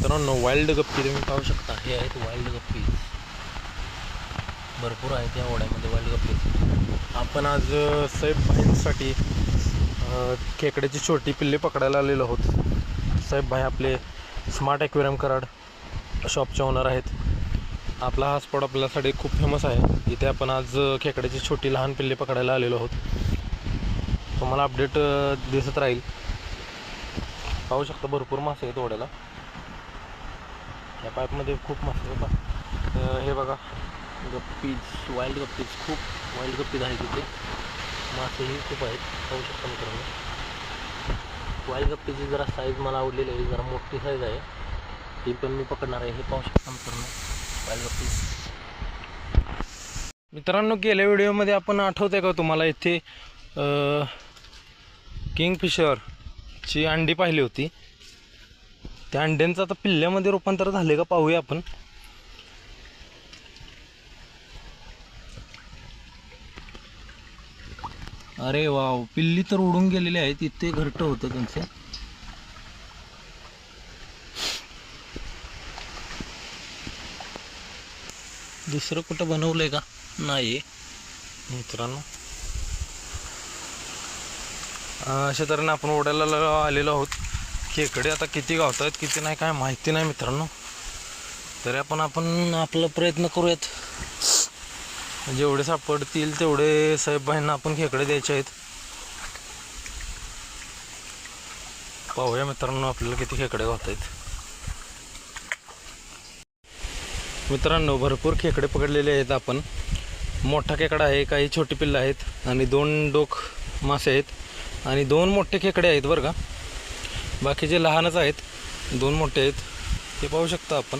मित्रांनो वाईल्ड गप्पी तुम्ही पाहू शकता, हे आहेत वाईल्ड गप्पी, भरपूर आहेत या ओढ्यामध्ये वाईल्ड गप्पी. आपण आज साहेब भाईंसाठी खेकड्याची छोटी पिल्ले पकडायला आलेलो आहोत. साहेब भाई आपले स्मार्ट ॲक्वेरियम कराड शॉपचे ओनर आहेत. आपला हा स्पॉट आपल्यासाठी खूप फेमस आहे. इथे आपण आज खेकड्याची छोटी लहान पिल्ले पकडायला आलेलो आहोत. तुम्हाला अपडेट दिसत राहील. पाहू शकता भरपूर मासे आहेत ओढ्याला. या पाईपमध्ये खूप मासे होता. हे बघा गप्पीज, वाईल्ड गप्पीज, खूप वाईल्ड गप्पीज आहेत तिथे. मासेही खूप आहेत, पाहू शकता मित्रांनो. वाईल्ड गप्पीची जरा साईज मला आवडलेली आहे, जरा मोठी साईज आहे. ती पण मी पकडणार आहे. हे पाहू शकता मित्रांनो वाईल्ड गप्पीज. मित्रांनो गेल्या व्हिडिओमध्ये आपण आठवते का तुम्हाला इथे किंगफिशरची अंडी पाहिली होती. त्या अंड्यांचं आता पिल्ल्यामध्ये रूपांतर झाले का पाहूया आपण. अरे वाव, पिल्ली तर उडून गेलेली आहेत. इथे घरटं होतं त्यांचं. दुसरं कुठं बनवलंय का? नाही मित्रांनो. अशा तऱ्हेने आपण ओढ्याला आलेलो आहोत. खेकडे आता किती गावत आहेत किती नाही काय माहिती नाही मित्रांनो. तरी आपण आपला प्रयत्न करूयात. जेवढे सापडतील तेवढे साहेबबाईंना आपण खेकडे द्यायचे आहेत. पाहूया मित्रांनो आपल्याला किती खेकडे गावत आहेत. मित्रांनो भरपूर खेकडे पकडलेले आहेत आपण. मोठा खेकडा आहे, काही छोटी पिल्लं आहेत आणि 2 डोक मासे आहेत आणि 2 मोठे खेकडे आहेत बरं का. बाकीचे लहानच आहेत, 2 मोठे आहेत. ते पाहू शकता आपण.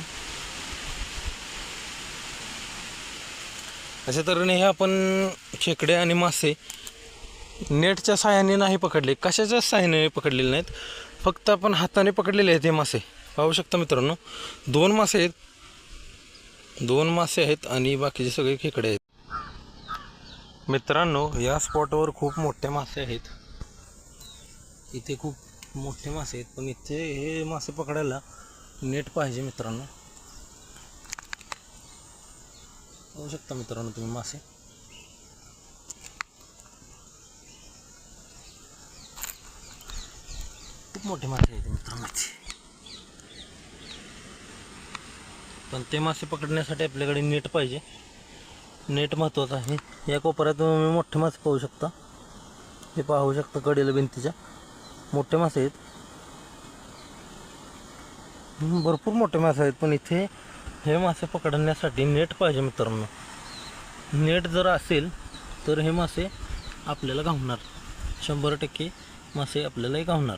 अशा तऱ्हेने हे आपण खेकडे आणि मासे नेटच्या साहाय्याने नाही पकडले, कशाच्या साहाय्याने पकडलेले नाहीत, फक्त आपण हाताने पकडलेले आहेत हे मासे. पाहू शकता मित्रांनो 2 मासे आहेत, 2 मासे आहेत आणि बाकीचे सगळे खेकडे आहेत. मित्रांनो या स्पॉटवर खूप मोठे मासे आहेत. इथे खूप मोठे मासे आहेत, पण इथे हे मासे पकडायला नेट पाहिजे मित्रांनो. पाहू शकता मित्रांनो तुम्ही मासे. खूप मोठे मासे आहेत मित्रांनो. पण ते मासे पकडण्यासाठी आपल्याकडे नेट पाहिजे. नेट महत्त्वाचं आहे. या कोपऱ्यात तुम्ही मोठे मासे पाहू शकता. हे पाहू शकता कडेला भिंतीच्या मोठे मासे आहेत. भरपूर मोठे मासे आहेत, पण इथे हे मासे पकडण्यासाठी नेट पाहिजे मित्रांनो. नेट जर असेल तर हे मासे आपल्याला गावणार, 100% मासे आपल्यालाही गावणार.